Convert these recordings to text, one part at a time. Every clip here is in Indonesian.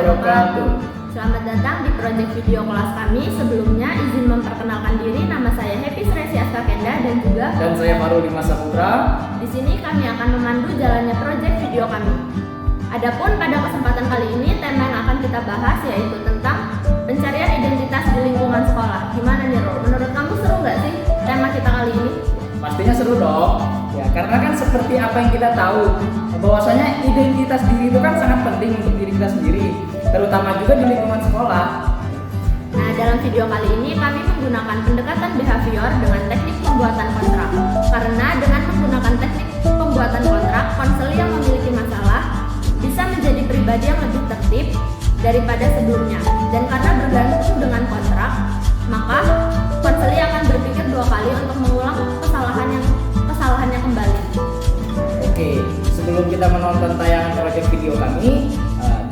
wabarakatuh. Selamat datang di proyek video kelas kami. Sebelumnya izin memperkenalkan diri, nama saya Happy Sresi Askakenda dan saya Farul Lima Saputra. Di sini kami akan memandu jalannya proyek video kami. Adapun pada kesempatan kali ini tema yang akan kita bahas yaitu tentang pencarian identitas di lingkungan sekolah. Gimana nih Ro? Menurut kamu seru nggak sih tema kita kali ini? Pastinya seru dong. Ya, karena kan seperti apa yang kita tahu, bahwasanya identitas diri itu kan sangat penting untuk diri kita sendiri, terutama juga di lingkungan sekolah. Nah, dalam video kali ini kami menggunakan pendekatan behavior dengan teknik pembuatan kontrak. Karena dengan menggunakan teknik pembuatan kontrak, konseli yang memiliki masalah bisa menjadi pribadi yang lebih tertib daripada sebelumnya. Dan karena bergantung dengan kontrak, maka konseli akan berpikir dua kali untuk mengulang kesalahannya kembali. Oke, sebelum kita menonton tayangan proyek video kami,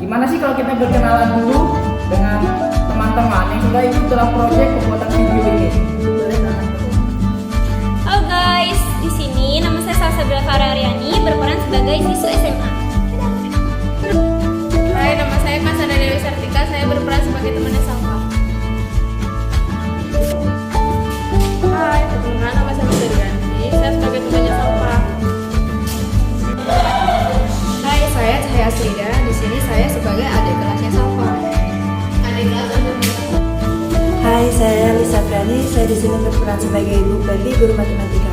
gimana sih kalau kita berkenalan dulu dengan teman-teman yang sudah ikut dalam proyek pembuatan video ini? Boleh banget. Halo guys, di sini nama saya Salsabila Farariani, berperan sebagai siswa SMA. Hai, nama saya Kasana Dewi Sartika, saya berperan sebagai temannya Salva. Hai, perkenalkan nama saya Mardani, saya sebagai temannya Salva. Hai, saya Cahaya Asrida. Di sini saya sebagai adik kelasnya Salva. Adik kelas Hai, saya Lisa Prani. Saya di sini berperan sebagai Ibu Ferdi, guru matematika.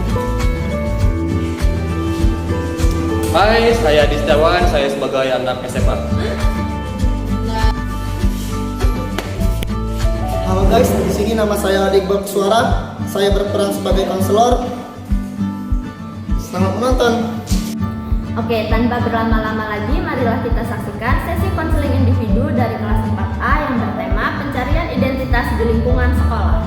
Hai, saya Distawan. Saya sebagai anak SMA. Halo guys, di sini nama saya Adik Bab Suara. Saya berperan sebagai konselor. Selamat menonton. Oke, tanpa berlama-lama lagi, marilah kita saksikan sesi konseling individu dari kelas 4A yang bertema pencarian identitas di lingkungan sekolah.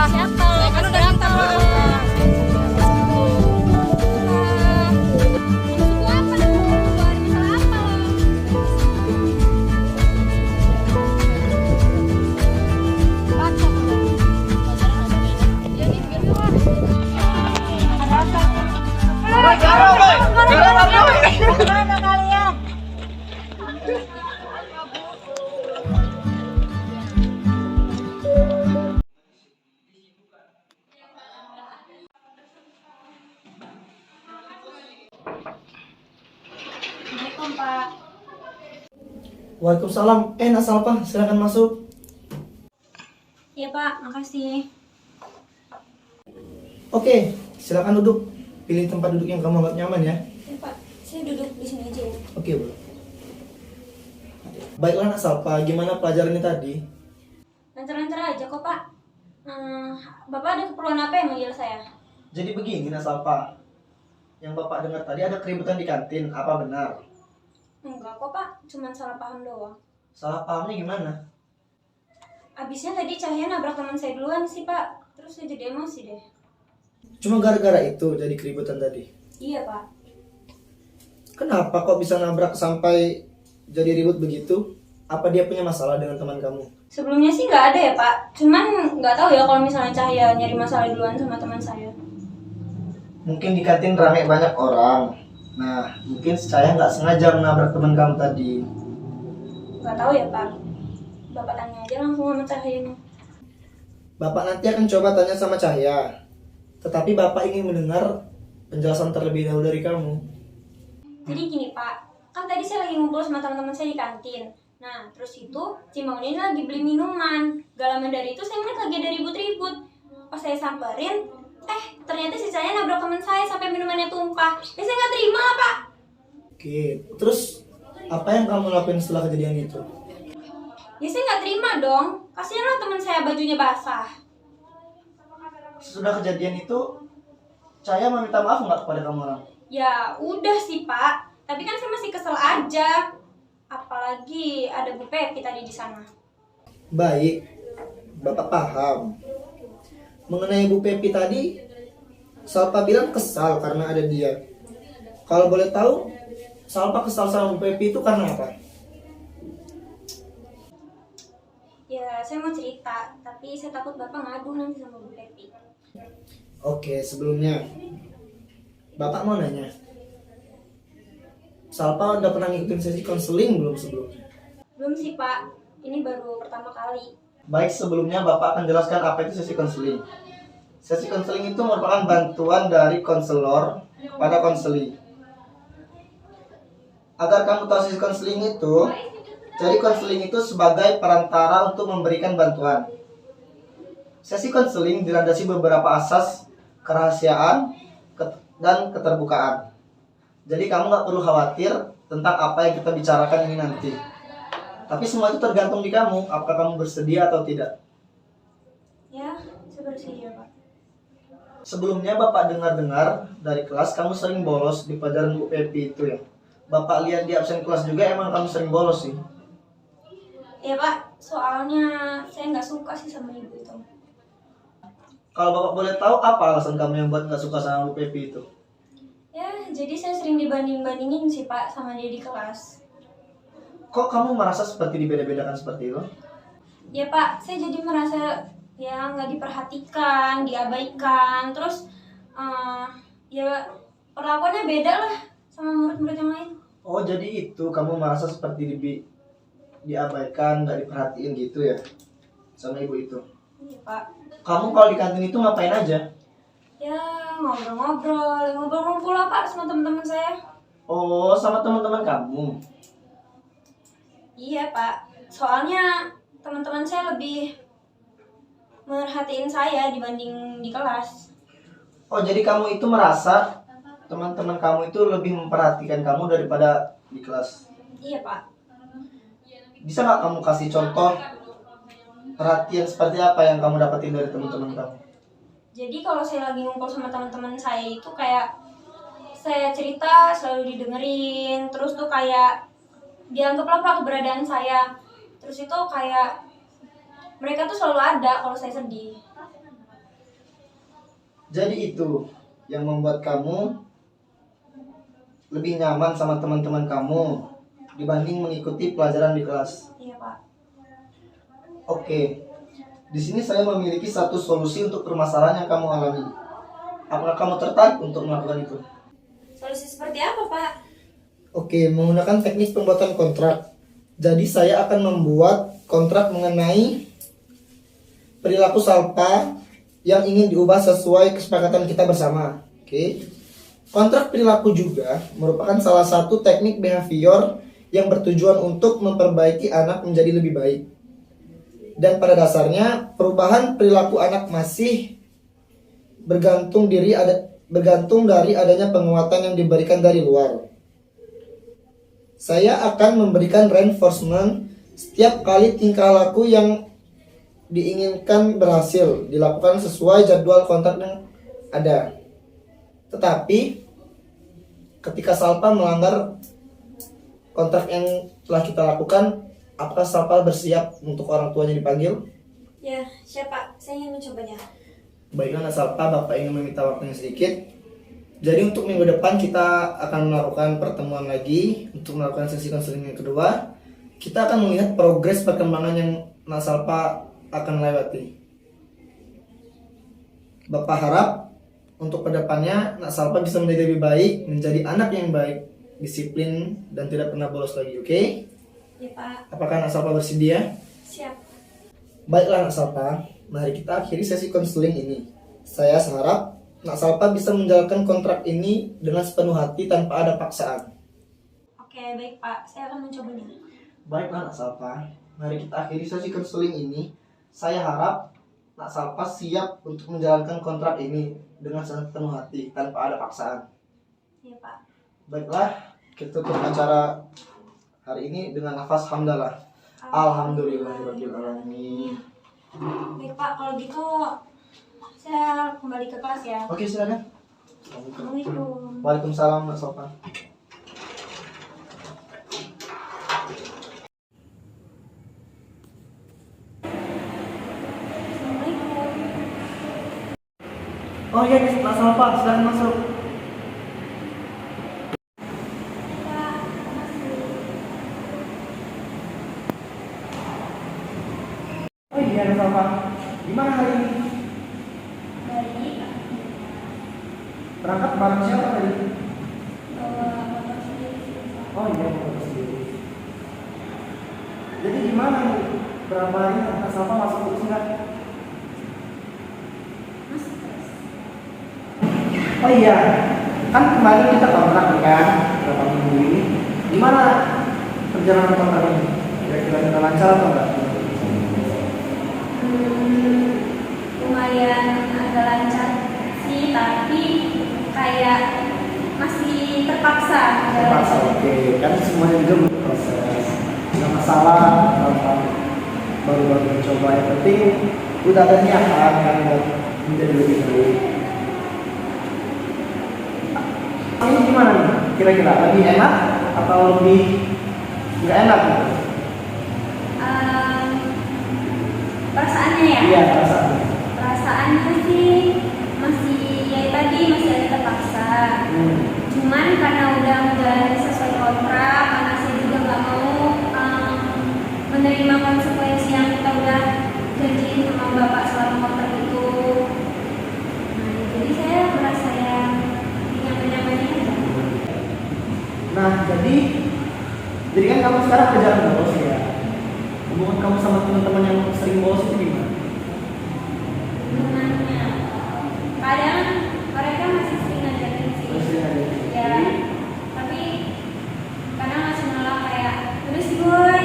siapa? Lo kan udah minta maaf. Suku apa? Suku ada masalah apa lo? Baca lo. Ya nih, biar keluar. Mana kalian? Assalamualaikum Pak. Waalaikumsalam. Nak Salpa, silakan masuk. Iya Pak, makasih. Oke, silakan duduk. Pilih tempat duduk yang kamu anggap nyaman ya. Ya Pak, saya duduk di sini aja ya. Oke, boleh. Baiklah Nak Salpa, gimana pelajarannya tadi? Lancar-lancar aja kok Pak. Bapak ada keperluan apa yang manggil saya? Jadi begini Nak Salpa, yang Bapak dengar tadi ada keributan di kantin, apa benar? Enggak kok Pak, cuman salah paham doang. Salah pahamnya gimana? Abisnya tadi Cahaya nabrak teman saya duluan sih Pak. Terus saya jadi emosi deh. Cuma gara-gara itu jadi keributan tadi? Iya Pak. Kenapa kok bisa nabrak sampai jadi ribut begitu? Apa dia punya masalah dengan teman kamu? Sebelumnya sih nggak ada ya Pak. Cuman nggak tahu ya kalau misalnya Cahaya nyari masalah duluan sama teman saya. Mungkin di kantin ramai banyak orang. Nah, mungkin saya nggak sengaja menabrak teman kamu tadi. Nggak tahu ya Pak. Bapak tanya aja langsung sama Cahayanya. Bapak nanti akan coba tanya sama Cahaya. Tetapi Bapak ingin mendengar penjelasan terlebih dahulu dari kamu. Jadi gini Pak, kan tadi saya lagi ngumpul sama teman-teman saya di kantin. Nah, terus itu Cimaun ini lagi beli minuman. Gak lama dari itu saya ngeliat lagi ada ribut-ribut. Pas saya samperin, ternyata si Cahaya nabrak teman saya sampai minumannya tumpah. Ya saya nggak terima lah Pak. Oke, terus apa yang kamu lakuin setelah kejadian itu? Ya saya nggak terima dong. Kasihan lah teman saya bajunya basah. Sesudah kejadian itu, Cahaya meminta maaf nggak kepada kamu orang? Ya udah sih Pak. Tapi kan saya masih kesel aja. Apalagi ada Bu Pepi tadi di sana. Baik, Bapak paham. Mengenai Bu Pepi tadi, Salpa bilang kesal karena ada dia. Kalau boleh tahu, Salpa kesal sama Bu Pepi itu karena apa? Ya saya mau cerita, tapi saya takut Bapak ngadu nanti sama Bu Pepi. Oke, sebelumnya Bapak mau nanya, Salpa udah pernah ngikutin sesi konseling belum sebelumnya? Belum sih Pak, ini baru pertama kali. Baik, sebelumnya Bapak akan jelaskan apa itu sesi konseling. Sesi konseling itu merupakan bantuan dari konselor pada konseli. Agar kamu tahu sesi konseling itu, jadi konseling itu sebagai perantara untuk memberikan bantuan. Sesi konseling dilandasi beberapa asas kerahasiaan dan keterbukaan. Jadi kamu nggak perlu khawatir tentang apa yang kita bicarakan ini nanti. Tapi semua itu tergantung di kamu, apakah kamu bersedia atau tidak. Ya, saya bersedia Pak. Sebelumnya Bapak dengar-dengar dari kelas kamu sering bolos di pelajaran Bu Pepi itu ya. Bapak lihat di absen kelas juga, emang kamu sering bolos sih? Ya Pak, soalnya saya nggak suka sih sama ibu itu. Kalau Bapak boleh tahu apa alasan kamu yang buat nggak suka sama Bu Pepi itu? Ya, jadi saya sering dibanding-bandingin sih Pak sama dia di kelas. Kok kamu merasa seperti dibeda-bedakan seperti itu? Ya Pak, saya jadi merasa ya nggak diperhatikan, diabaikan, terus ya perlakuannya beda lah sama murid-murid yang lain. Oh, jadi itu kamu merasa seperti diabaikan, nggak diperhatiin gitu ya sama ibu itu? Iya Pak. Kamu kalau di kantin itu ngapain aja? Ya ngobrol-ngobrol lah Pak sama teman-teman saya. Oh, sama teman-teman kamu? Iya Pak, soalnya teman-teman saya lebih merhatiin saya dibanding di kelas. Oh, jadi kamu itu merasa teman-teman kamu itu lebih memperhatikan kamu daripada di kelas? Iya Pak. Bisa nggak kamu kasih contoh perhatian seperti apa yang kamu dapetin dari teman-teman kamu? Jadi kalau saya lagi ngumpul sama teman-teman saya itu kayak saya cerita selalu didengerin, terus tuh kayak dianggaplah Pak keberadaan saya. Terus itu kayak mereka tuh selalu ada kalau saya sedih. Jadi itu yang membuat kamu lebih nyaman sama teman-teman kamu dibanding mengikuti pelajaran di kelas. Iya, Pak. Oke, di sini saya memiliki satu solusi untuk permasalahan yang kamu alami. Apakah kamu tertarik untuk melakukan itu? Solusi seperti apa, Pak? Oke, menggunakan teknik pembuatan kontrak. Jadi saya akan membuat kontrak mengenai perilaku Salpa yang ingin diubah sesuai kesepakatan kita bersama. Oke. Kontrak perilaku juga merupakan salah satu teknik behavior yang bertujuan untuk memperbaiki anak menjadi lebih baik. Dan pada dasarnya perubahan perilaku anak masih bergantung dari adanya penguatan yang diberikan dari luar. Saya akan memberikan reinforcement setiap kali tingkah laku yang diinginkan berhasil dilakukan sesuai jadwal kontrak yang ada. Tetapi ketika Salpa melanggar kontrak yang telah kita lakukan, apakah Salpa bersiap untuk orang tuanya dipanggil? Ya, siap, Pak. Saya ingin mencobanya. Baiklah Salpa, Bapak ingin meminta waktunya sedikit. Jadi untuk minggu depan kita akan melakukan pertemuan lagi untuk melakukan sesi konseling yang kedua. Kita akan melihat progres perkembangan yang Nak Salpa akan lewati. Bapak harap untuk kedepannya Nak Salpa bisa menjadi lebih baik, menjadi anak yang baik, disiplin dan tidak pernah bolos lagi, oke? Ya, Pak. Apakah Nak Salpa bersedia? Siap. Baiklah Nak Salpa, mari kita akhiri sesi konseling ini. Saya harap Nak Salpa bisa menjalankan kontrak ini dengan sepenuh hati tanpa ada paksaan. Oke, baik, Pak. Saya akan mencobanya. Baiklah Nak Salpa, mari kita akhiri sesi konseling ini. Saya harap Nak Salpa siap untuk menjalankan kontrak ini dengan sepenuh hati tanpa ada paksaan. Iya, Pak. Baiklah, kita tutup acara hari ini dengan nafas hamdalah. Alhamdulillahirrahmanirrahim. Baik, Pak. Kalau gitu saya kembali ke kelas ya. Oke, silakan. Assalamualaikum. Waalaikumsalam Nak Salpa. Oh iya, Nak Salpa, silakan masuk. Oh iya, Nak Salpa. Gimana hari ini? Baik. Berangkat bareng siapa tadi? Bapak sendiri. Oh iya, Bapak sendiri. Jadi gimana nih? Berapa hari Nak Salpa masuk kursus nggak? Oh iya, kan kemarin kita kontrak nih kan, berapa minggu ini. Gimana perjalanan kontrak ini? Kira-kira kita lancar atau enggak? Lumayan agak lancar sih, tapi kayak masih terpaksa. Terpaksa, oke. Kan semuanya juga butuh proses. Nggak masalah kalau kamu baru-baru mencoba. Yang penting udah ada niatan kan buat menjadi lebih baik. Ini gimana nih? Kira-kira lebih enak atau lebih nggak enak? Perasaannya ya? Iya, perasaan. Perasaannya sih masih ya tadi masih ada terpaksa. Cuman karena udah menjalani sesuai kontrak, karena saya juga nggak mau menerima konsekuensi yang kita udah janjiin sama bapak selama kontrak itu. Nah, jadi saya merasa yang nyaman-nyamannya aja. Nah, jadi kan kamu sekarang kejar bolos ya. Hubungan kamu sama teman-teman yang sering bolos itu gimana? Hubungannya kadang mereka masih sering ngajakin sih. Masih ada. Ya, tapi kadang masih malah kayak udah sih boy,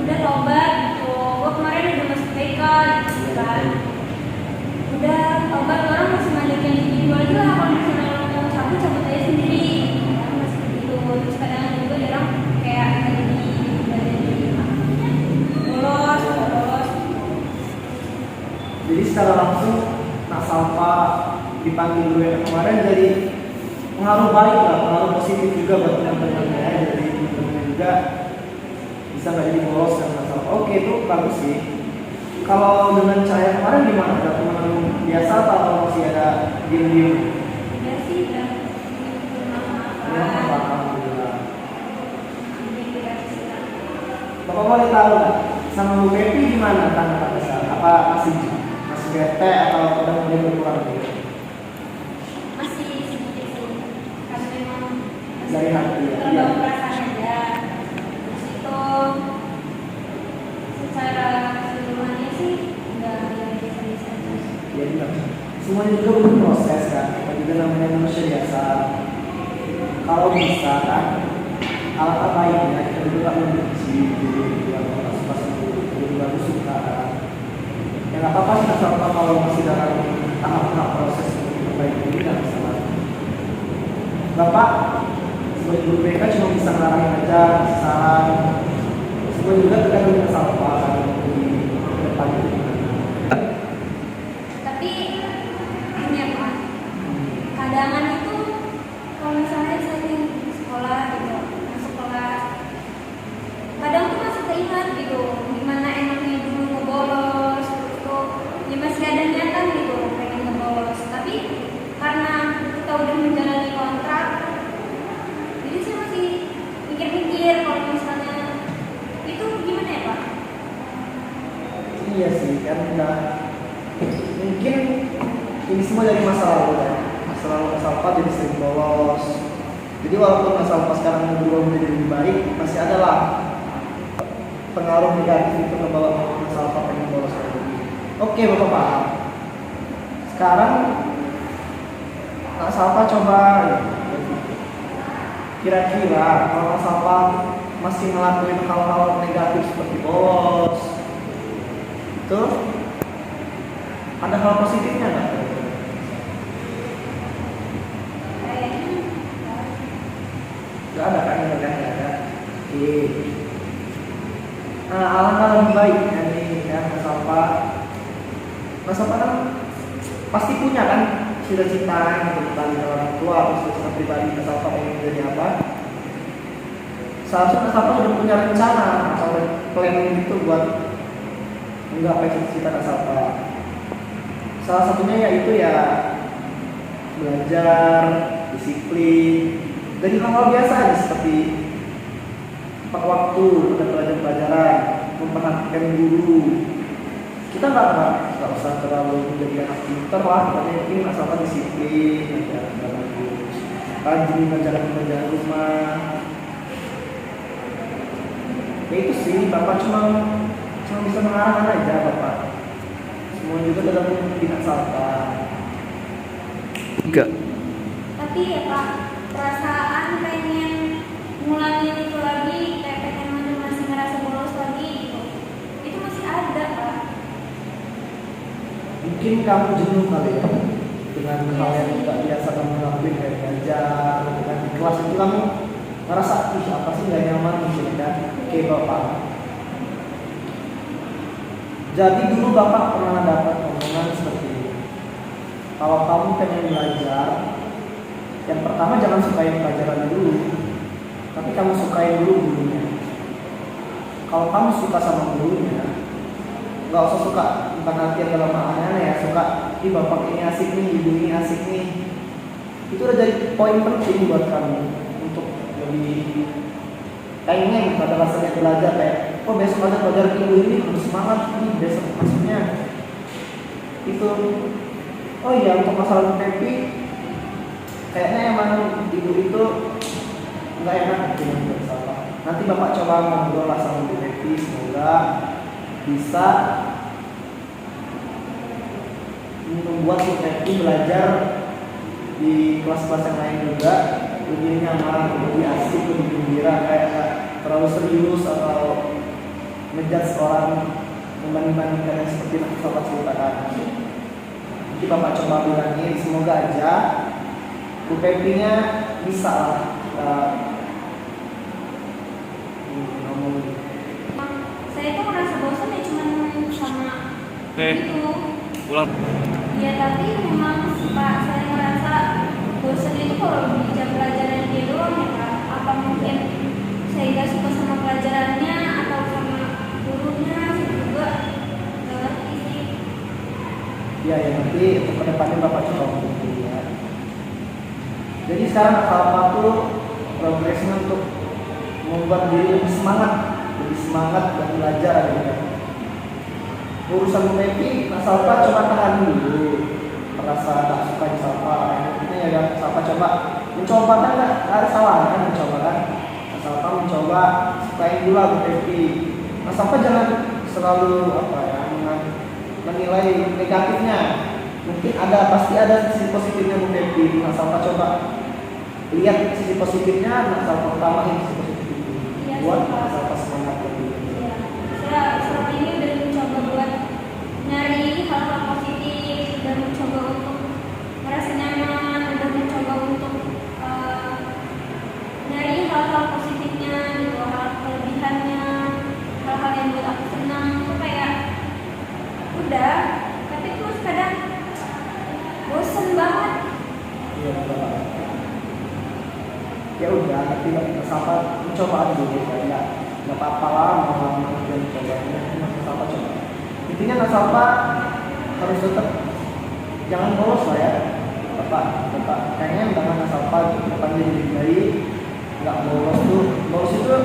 udah tobat gitu. Gue kemarin udah masuk TK gitu kan. Udah tobat, orang masih ngajakin gitu aja lah. Kalau misalnya lo mau cabut aja sendiri. Kadang masih begitu. Terus kadang juga jarang kayak bolos. Jadi secara langsung Nak Salpa dipanggil dulu yang kemarin jadi pengaruh baik lah, pengaruh positif juga buat teman-temannya. Jadi teman-temannya juga bisa nggak jadi bolos kan Nak Salpa. Oke, itu bagus sih. Kalau dengan Cahaya kemarin gimana? Ada teman biasa atau masih ada di diem-diem. Iya sih, dan Ya, alhamdulillah. Bapak boleh tahu nggak sama Bu Pepi gimana tanggapan besar? Apa masih bete atau udah mulai berkurang gitu? masih sedikit sih, karena memang Dari hati ya? terbawa Iya. perasaan aja. Terus itu secara keseluruhannya sih nggak biasa-biasa aja. Ya benar. Semuanya juga butuh proses kan. Kita juga namanya manusia biasa. Kalau bisa kan, alangkah baiknya kita juga membenci dulu yang pas dulu baru suka. Ya nggak apa-apa sih asal kalau masih dalam tahap-tahap proses untuk memperbaiki diri nggak bisa banget. Bapak sebagai guru BK cuma bisa ngarahin aja, saran. Semua juga tergantung dengan Salva kan di depan itu. Tapi ini ya Pak, kadangan itu kalau misalnya saya di sekolah gitu, masuk kelas, kadang tuh masih keinget gitu, gimana enaknya dulu ngebolos, terus tuh ya masih ada niatan gitu pengen ngebolos, tapi karena kita udah menjalani kontrak, jadi saya masih mikir-mikir kalau misalnya itu gimana ya Pak? Iya sih, kan udah mungkin ini semua dari masa lalu ya. Masa lalu Salva jadi sering bolos. Jadi walaupun Salva sekarang berubah menjadi lebih baik, masih ada lah pengaruh negatif itu membawa Salva pengen bolos lagi. Oke, Bapak paham. Sekarang Salva coba kira-kira kalau Salva masih ngelakuin hal-hal negatif seperti bolos, itu ada hal positifnya nggak? Nggak ada kan? Nggak ada. Oke. Nah, alangkah lebih baik ya nih ya Mas Alfa. Mas Alfa kan pasti punya kan cita-cita tentang orang tua atau cita-cita pribadi Mas Alfa pengen menjadi apa? Seharusnya Mas Alfa sudah punya rencana atau planning itu buat menggapai cita-cita Mas Alfa. Salah satunya yaitu ya belajar, disiplin, dari hal-hal biasa aja seperti tepat waktu pada pelajaran, memperhatikan guru. Kita nggak usah terlalu menjadi anak pintar lah, tapi mungkin asalkan disiplin, belajar bagus, rajin mengerjakan rumah. Ya itu sih, Bapak cuma bisa mengarahkan aja Bapak. Semua juga tergantung pihak Salva. Enggak. Tapi ya Pak, perasaan pengen ngulangin itu lagi, kayak pengen masih ngerasa bolos lagi gitu, itu masih ada Pak. Mungkin kamu jenuh kali ya dengan hal yang tidak biasa kamu lakuin kayak belajar, dengan di kelas itu kamu ngerasa apa sih nggak nyaman mungkin kan? Oke Bapak. Jadi dulu Bapak pernah dapat omongan seperti ini. Kalau kamu pengen belajar, yang pertama jangan sukain pelajaran dulu, tapi kamu sukain dulu gurunya. Kalau kamu suka sama gurunya, nggak usah suka bukan artian dalam maknanya ya, suka di Bapak ini asik nih, ibu ini asik nih. Itu udah jadi poin penting buat kamu untuk lebih pengen pada rasanya belajar kayak, oh besok ada pelajaran minggu ini harus semangat nih besok maksudnya. Itu oh iya, untuk masalah Pepi kayaknya emang ibu itu nggak enak dengan bersalah. Nanti Bapak coba ngobrol lah sama Bu Pepi, semoga bisa membuat Bu Pepi belajar di kelas-kelas yang lain juga lebih nyaman, lebih asik, lebih gembira, kayak nggak terlalu serius atau ngejudge orang membanding-bandingkan yang seperti nanti Bapak ceritakan. Nanti Bapak coba bilangin, semoga aja Bu Pepi-nya bisa lah ngomong. Saya tuh merasa bosan ya cuman sama itu. Pulang. Ya tapi memang sih Pak, saya merasa bosan itu kalau di jam pelajaran dia doang ya Pak. Apa mungkin saya gak suka sama pelajarannya atau sama gurunya, saya juga gak ngerti sih. Ya nanti untuk kedepannya Bapak coba ngomong ya. Jadi sekarang apa tuh progresnya untuk membuat diri lebih semangat dan belajar gitu kan. Urusan UPP, Salpa coba tahan dulu. Merasa tak suka di Salpa, ini ya Salpa mencoba kan nggak ada salah kan mencoba kan. Salpa mencoba sukain dulu UPP. Salpa jangan selalu menilai negatifnya. Mungkin pasti ada sisi positifnya UPP. Salpa coba lihat sisi positifnya, Salpa utamain sisi positif itu. Buat Salpa semangat lebih. Saya saat ini udah mencoba buat nyari hal-hal positif dan mencoba untuk merasa nyaman, dan mencoba untuk nyari hal-hal positifnya gitu, hal kelebihannya, hal-hal yang buat aku senang. Itu kayak udah, tapi terus kadang bosen banget. Iya, betul. Ya udah, tapi Salpa mencoba aja dulu ya. Nggak apa-apa lah mau mencobanya, Salpa coba. Intinya Salpa harus tetap jangan bolos lah ya. Tetap kayaknya dengan Salpa depannya jadi baik, nggak bolos itu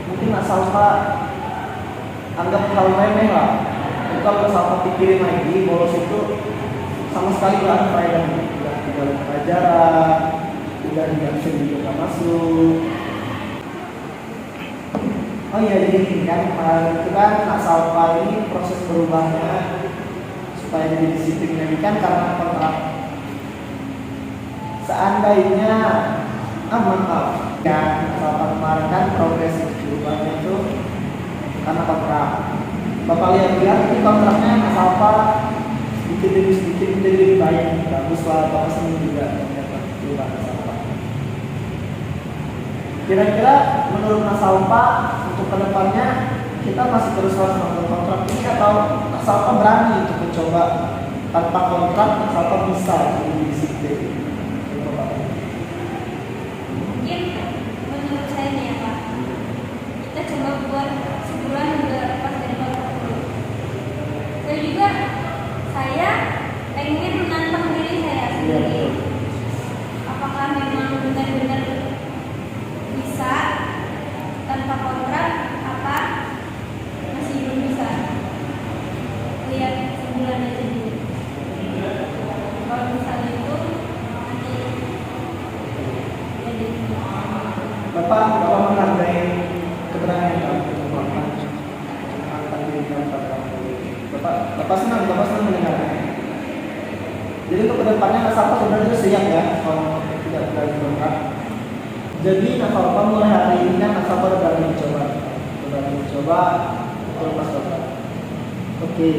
mungkin Salpa anggap hal remeh lah. Itu kalau Salpa pikirin lagi, bolos itu sama sekali nggak ada faedahnya. Tidak ada pelajaran, tidak diakses juga nggak masuk. Oh iya, jadi ini kan kemarin itu kan Salpa ini proses berubahnya supaya jadi disiplin lagi kan karena kontrak. Seandainya maaf kan Salpa kemarin kan progresif berubahnya itu karena kontrak. Bapak lihat di kontraknya Salpa sedikit demi sedikit lebih baik, bagus lah. Bapak senang juga ternyata perubahan Salpa. Kira-kira menurut Salpa untuk kedepannya kita masih terus harus nonton kontrak ini atau Salpa berani untuk mencoba tanpa kontrak, Salpa bisa lebih disiplin? Mungkin menurut saya nih ya Pak, kita coba buat sebulan juga lepas dari kontrak dulu. Dan juga saya pengen menantang diri saya sendiri. Apakah memang benar-benar bisa tanpa kontrak, apa masih belum bisa? Lihat sebulan aja dulu. Kalau misalnya itu nanti jadi Bapak menghargai keterangan Bapak. Bapak senang mendengarnya. Jadi untuk kedepannya Salpa sebenarnya siap ya kalau tidak berani kontrak. Jadi Salpa mulai hari ini kan Salpa udah berani mencoba untuk lepas kontrak. Oke,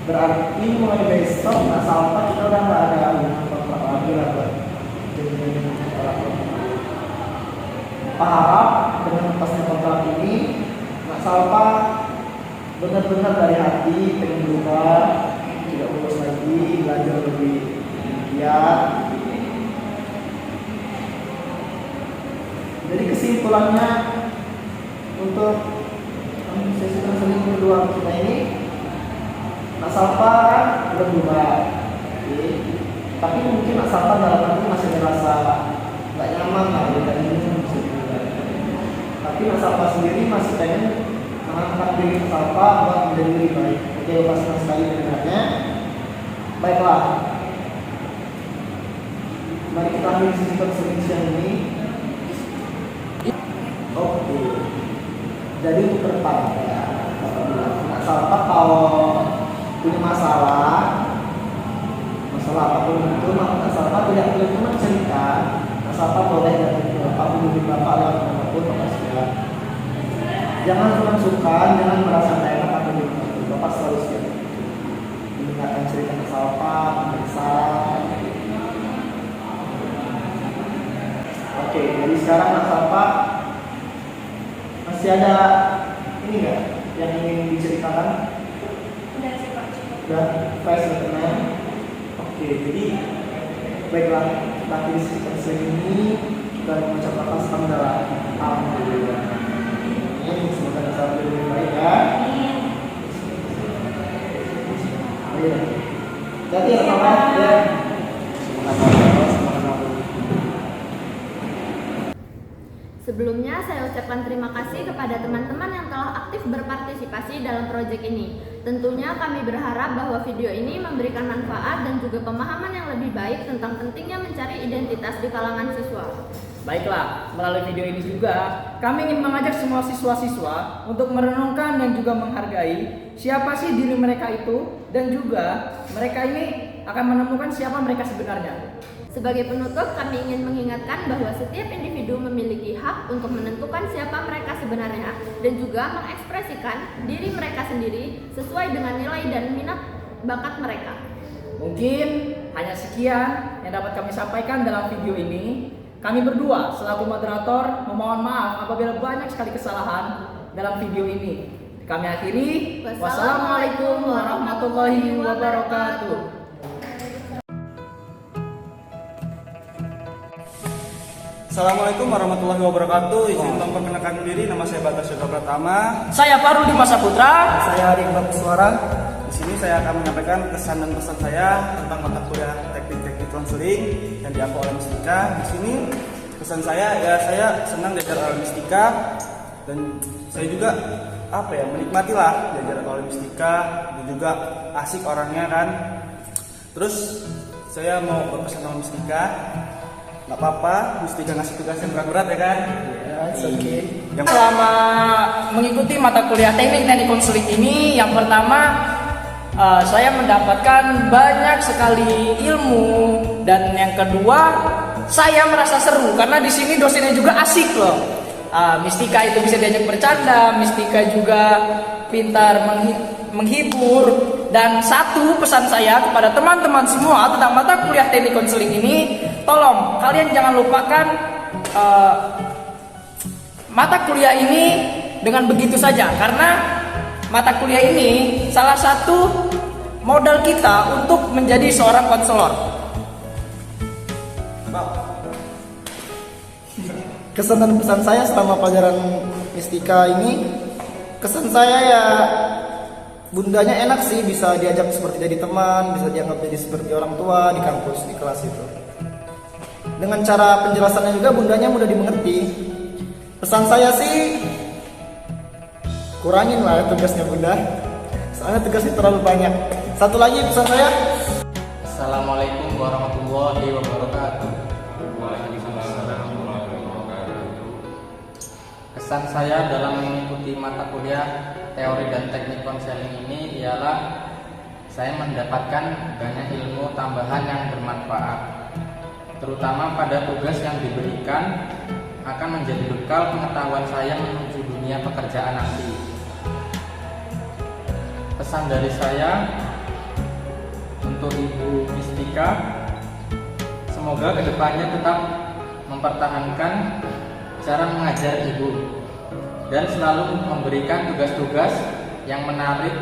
berarti mulai besok Salpa kita udah nggak ada kontrak lagi lah buat jadi orang. Pak harap dengan lepasnya kontrak ini Salpa benar-benar dari hati pengen berubah, tidak bolos lagi, belajar lebih giat. Jadi kesimpulannya untuk sesi konseling kedua kita ini, Salpa kan udah berubah, tapi mungkin Salpa dalam hati masih merasa nggak nyaman lah dengan ini. Tapi Salpa sendiri masih pengen mengangkat diri Salpa buat menjadi lebih baik. Oke, Bapak senang sekali mendengarnya. Baiklah, mari kita ambil sisi konseling siang ini. Oke, jadi untuk kedepannya Salpa kalau punya masalah apapun itu, maka Salpa tidak boleh cuma cerita. Salpa boleh dari Bapak menghubungi Bapak lewat manapun Bapak siap. Jangan cuma suka, jangan merasa tak enak atau gimana. Bapak selalu siap mendengarkan cerita Salpa, mendengar. Oke, jadi sekarang Salpa masih ada ini nggak yang ingin diceritakan? udah sih Pak. Udah, fresh tenang. Oke, jadi baiklah, kita akhiri sesi ini dan mengucapkan selamat alhamdulillah. Semoga kita lebih baik ya. Ayo, jadi ya. Semoga Sebelumnya saya ucapkan terima kasih kepada teman-teman yang telah aktif berpartisipasi dalam proyek ini. Tentunya kami berharap bahwa video ini memberikan manfaat dan juga pemahaman yang lebih baik tentang pentingnya mencari identitas di kalangan siswa. Baiklah, melalui video ini juga kami ingin mengajak semua siswa-siswa untuk merenungkan dan juga menghargai siapa sih diri mereka itu, dan juga mereka ini akan menemukan siapa mereka sebenarnya. Sebagai penutup, kami ingin mengingatkan bahwa setiap individu memiliki hak untuk menentukan siapa mereka sebenarnya dan juga mengekspresikan diri mereka sendiri sesuai dengan nilai dan minat bakat mereka. Mungkin hanya sekian yang dapat kami sampaikan dalam video ini. Kami berdua selaku moderator memohon maaf apabila banyak sekali kesalahan dalam video ini. Kami akhiri. Wassalamualaikum warahmatullahi wabarakatuh. Assalamualaikum warahmatullahi wabarakatuh. Izin memperkenalkan diri, nama saya Batas Yoga Pratama. Saya Farul Dimasa Putra. Saya Adik Suara. Di sini saya akan menyampaikan kesan dan pesan saya tentang mata kuliah teknik konseling yang diambil oleh Mistika. Di sini kesan saya ya, saya senang belajar oleh Mistika dan saya juga menikmati lah belajar oleh Mistika, dan juga asik orangnya kan. Terus saya mau berpesan sama Mistika, nggak apa-apa, Mistika ngasih tugas yang berat-berat ya kan? Okay. Selama mengikuti mata kuliah teknik konseling ini, yang pertama saya mendapatkan banyak sekali ilmu, dan yang kedua saya merasa seru karena di sini dosennya juga asik loh. Mistika itu bisa diajak bercanda, Mistika juga pintar menghibur. Dan satu pesan saya kepada teman-teman semua tentang mata kuliah teknik konseling ini, tolong kalian jangan lupakan mata kuliah ini dengan begitu saja, karena mata kuliah ini salah satu modal kita untuk menjadi seorang konselor. Kesan dan pesan saya selama pelajaran Mistika ini, kesan saya ya bundanya enak sih, bisa diajak seperti jadi teman, bisa dianggap jadi seperti orang tua di kampus, di kelas itu. Dengan cara penjelasannya juga bundanya mudah dimengerti. Pesan saya sih, kurangin lah tugasnya bunda, soalnya tugasnya terlalu banyak. Satu lagi pesan saya, Assalamualaikum warahmatullahi wabarakatuh. Kesan saya dalam mengikuti mata kuliah teori dan teknik konseling ini ialah saya mendapatkan banyak ilmu tambahan yang bermanfaat, terutama pada tugas yang diberikan akan menjadi bekal pengetahuan saya menuju dunia pekerjaan nanti. Pesan dari saya untuk Ibu Mistika, semoga kedepannya tetap mempertahankan cara mengajar Ibu dan selalu memberikan tugas-tugas yang menarik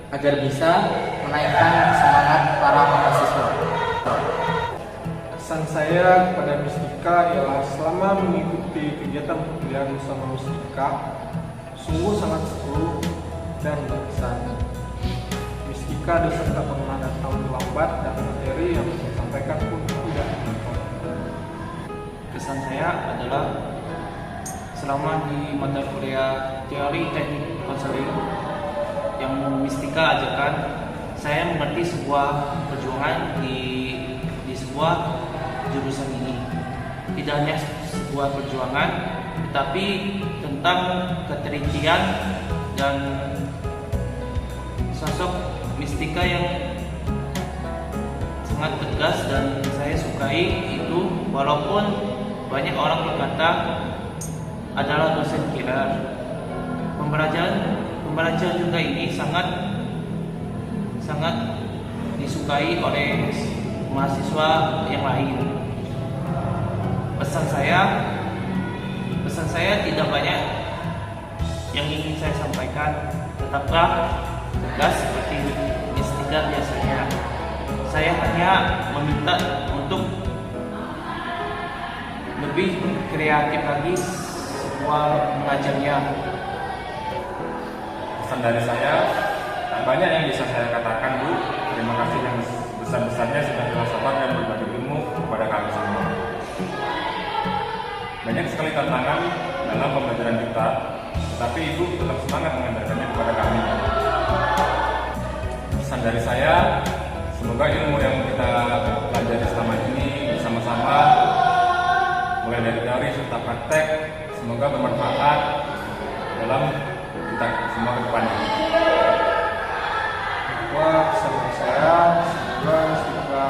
agar bisa menaikkan semangat para mahasiswa. Pesan saya kepada Mistika ialah selama mengikuti kegiatan perkuliahan bersama Mistika sungguh sangat seru dan berkesan. Mistika dosen tak pernah datang terlambat dan materi yang disampaikan pun tidak monoton. Kesan saya adalah selama di mata kuliah teori teknik konseling yang Mistika ajarkan, saya mengerti sebuah perjuangan di sebuah jurusan ini. Tidak hanya sebuah perjuangan, tetapi tentang ketelitian dan sosok Mistika yang sangat tegas dan saya sukai itu, walaupun banyak orang berkata adalah dosen killer. Pembelajaran juga ini sangat disukai oleh mahasiswa yang lain. Pesan saya tidak banyak yang ingin saya sampaikan. Tetaplah tegas seperti Mistika biasanya. Saya hanya meminta untuk lebih kreatif lagi mengajarnya. Pesan dari saya, tak banyak yang bisa saya katakan, Bu. Terima kasih yang besar-besarnya sudah telah sabar dan berbagi ilmu kepada kami semua. Banyak sekali tantangan dalam pembelajaran kita, tetapi Ibu tetap semangat mengajarkannya kepada kami. Pesan dari saya, semoga ilmu yang kita pelajari selama ini bersama-sama, mulai dari teori serta praktek, semoga bermanfaat dalam kita semua ke depannya. Wah, pesan saya semoga Mistika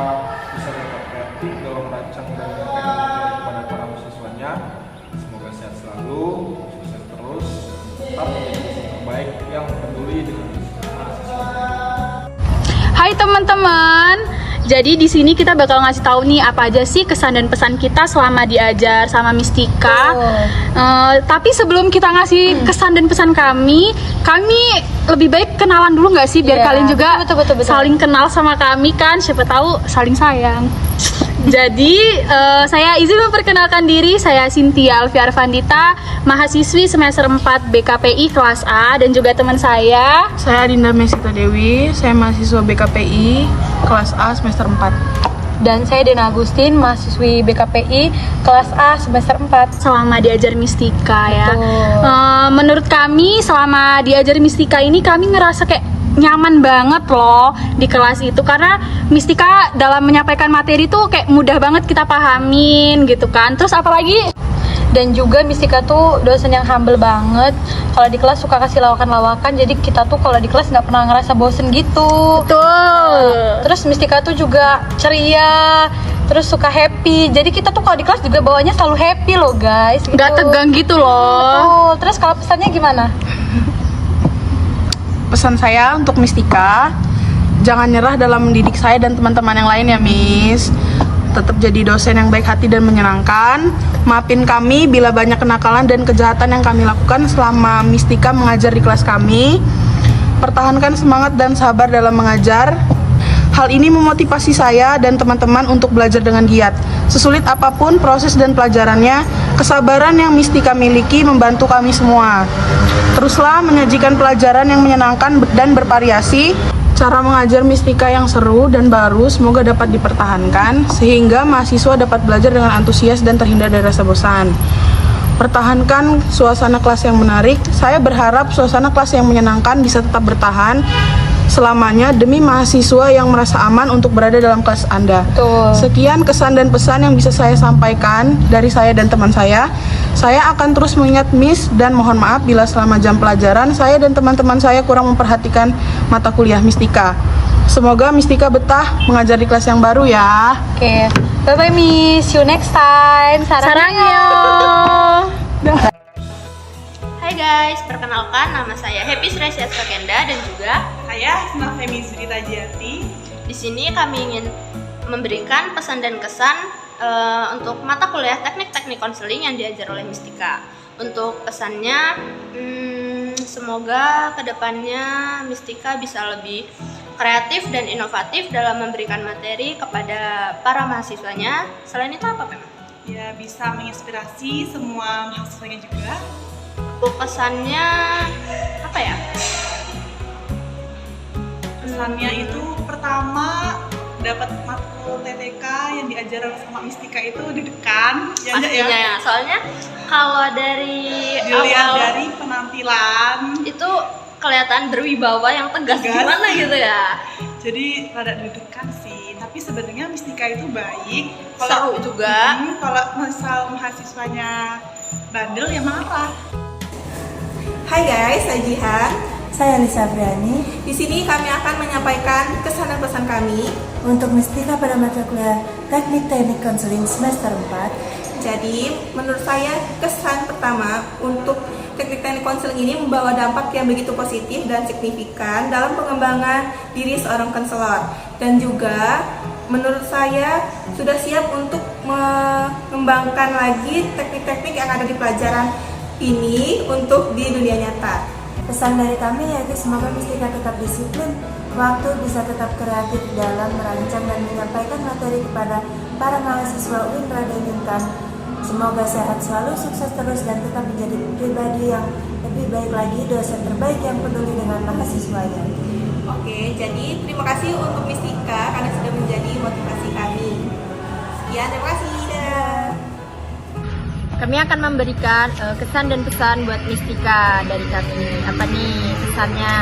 bisa tetap kreatif dalam merancang dan menyampaikan materi kepada para mahasiswanya. Semoga sehat selalu, sukses terus, tetap menjadi dosen terbaik yang peduli dengan mahasiswanya. Hai teman-teman, jadi di sini kita bakal ngasih tahu nih apa aja sih kesan dan pesan kita selama diajar sama Mistika. Tapi sebelum kita ngasih kesan dan pesan kami lebih baik kenalan dulu nggak sih biar kalian juga betul. Saling kenal sama kami kan, siapa tahu saling sayang. Jadi saya izin memperkenalkan diri, saya Cynthia Alfiar Vandita, mahasiswi semester 4 BKPI kelas A, dan juga teman saya Dinda Mesita Dewi, saya mahasiswa BKPI kelas A semester 4. Dan saya Dena Agustin, mahasiswi BKPI kelas A semester 4. Selama diajar Mistika ya, menurut kami selama diajar Mistika ini kami ngerasa kayak nyaman banget loh di kelas itu, karena Mistika dalam menyampaikan materi tuh kayak mudah banget kita pahamin gitu kan. Terus apalagi, dan juga Mistika tuh dosen yang humble banget. Kalau di kelas suka kasih lawakan-lawakan, jadi kita tuh kalau di kelas nggak pernah ngerasa bosen gitu. Betul. Terus Mistika tuh juga ceria, terus suka happy. Jadi kita tuh kalau di kelas juga bawanya selalu happy loh guys. Nggak tegang gitu loh. Betul. Terus kalau pesannya gimana? Pesan saya untuk Mistika, jangan nyerah dalam mendidik saya dan teman-teman yang lain ya Miss. Tetap jadi dosen yang baik hati dan menyenangkan. Maafin kami bila banyak kenakalan dan kejahatan yang kami lakukan selama Mistika mengajar di kelas kami. Pertahankan semangat dan sabar dalam mengajar. Hal ini memotivasi saya dan teman-teman untuk belajar dengan giat. Sesulit apapun proses dan pelajarannya, kesabaran yang Mistika miliki membantu kami semua. Teruslah menyajikan pelajaran yang menyenangkan dan bervariasi. Cara mengajar Mistika yang seru dan baru semoga dapat dipertahankan, sehingga mahasiswa dapat belajar dengan antusias dan terhindar dari rasa bosan. Pertahankan suasana kelas yang menarik. Saya berharap suasana kelas yang menyenangkan bisa tetap bertahan selamanya demi mahasiswa yang merasa aman untuk berada dalam kelas Anda. Betul. Sekian kesan dan pesan yang bisa saya sampaikan dari saya dan teman saya. Saya akan terus mengingat Miss dan mohon maaf bila selama jam pelajaran saya dan teman-teman saya kurang memperhatikan mata kuliah Mistika. Semoga Mistika betah mengajar di kelas yang baru ya. Oke. Bye-bye Miss, see you next time. Sarangyo. Hai guys, perkenalkan nama saya Happy Sresia Swakenda dan juga saya Isma Femi Zurita Jati. Di sini kami ingin memberikan pesan dan kesan untuk mata kuliah teknik-teknik konseling yang diajar oleh Mistika. Untuk pesannya, semoga kedepannya Mistika bisa lebih kreatif dan inovatif dalam memberikan materi kepada para mahasiswanya. Selain itu apa memang? Ya, bisa menginspirasi semua mahasiswanya juga. Untuk pesannya apa ya? Pesannya itu pertama, dapat matkul TTK yang diajar sama Mistika itu deg-degan ya, pastinya ya. Soalnya kalau dari dilihat awal dari penampilan itu kelihatan berwibawa yang tegas gimana gitu ya. Jadi rada deg-degan sih, tapi sebenarnya Mistika itu baik. Seru juga. Kalau misal mahasiswanya bandel ya marah. Hai guys, saya Jihan. Saya Lisa Briani. Di sini kami akan menyampaikan kesan dan pesan kami untuk Mistika pada mata kuliah Teknik Konseling semester 4. Jadi, menurut saya kesan pertama untuk teknik konseling ini membawa dampak yang begitu positif dan signifikan dalam pengembangan diri seorang konselor. Dan juga menurut saya sudah siap untuk mengembangkan lagi teknik-teknik yang ada di pelajaran ini untuk di dunia nyata. Pesan dari kami yaitu semoga Mistika tetap disiplin, waktu bisa tetap kreatif dalam merancang dan menyampaikan materi kepada para mahasiswa UIN Raden Intan. Semoga sehat selalu, sukses terus, dan tetap menjadi pribadi yang lebih baik lagi, dosen terbaik yang peduli dengan mahasiswanya. Oke, jadi terima kasih untuk Mistika karena sudah menjadi motivasi kami. Sekian, terima kasih. Dadah. Kami akan memberikan kesan dan pesan buat Mistika dari kami. Apa nih pesannya?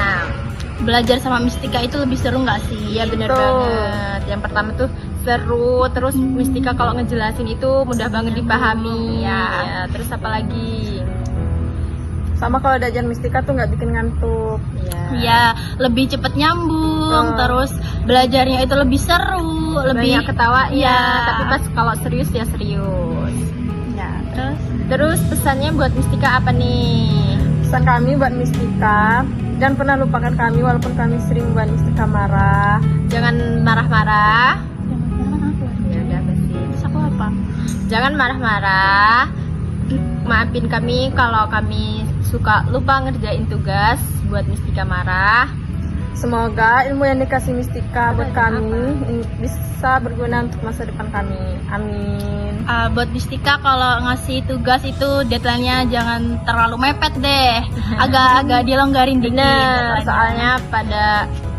Belajar sama Mistika itu lebih seru nggak sih? Iya bener banget. Yang pertama tuh seru, terus Mistika kalau ngejelasin itu mudah banget dipahami. Ya, terus apa lagi? Sama kalau diajar Mistika tuh nggak bikin ngantuk. Iya, lebih cepet nyambung, terus belajarnya itu lebih seru, lebih Banyak ketawa Iya. ya, tapi pas kalau serius ya serius. Ya, Terus pesannya buat Mistika apa nih? Pesan kami buat Mistika, jangan pernah lupakan kami walaupun kami sering buat Mistika marah. Jangan marah-marah. Ya udah pasti. Terus aku apa? Jangan marah-marah. Maafin kami kalau kami suka lupa ngerjain tugas buat Mistika marah. Semoga ilmu yang dikasih Mistika buat kami bisa berguna untuk masa depan kami. Amin. Buat Mistika kalau ngasih tugas itu deadline-nya jangan terlalu mepet deh. Agak dilonggarin dikit. Bener, deadline-nya. soalnya pada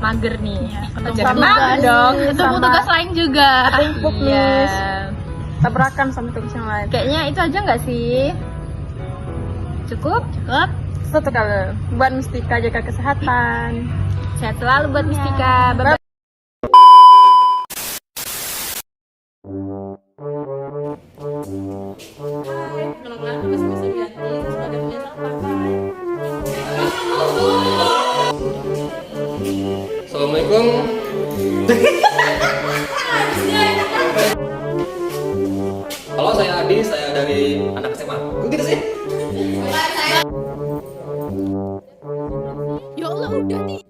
mager nih. Ketemu tugas dong. Ketemu tugas lain juga. Tumpuk Iya. Miss. Tabrakan sama tugas yang lain. Kayaknya itu aja nggak sih? Cukup? Satu kali buat Mistika jaga kesehatan. Sehat selalu buat Mistika. Bye-bye. Assalamualaikum. Halo, saya Adi, saya dari anak SMA. Kok gitu sih? Ya Allah, udah nih.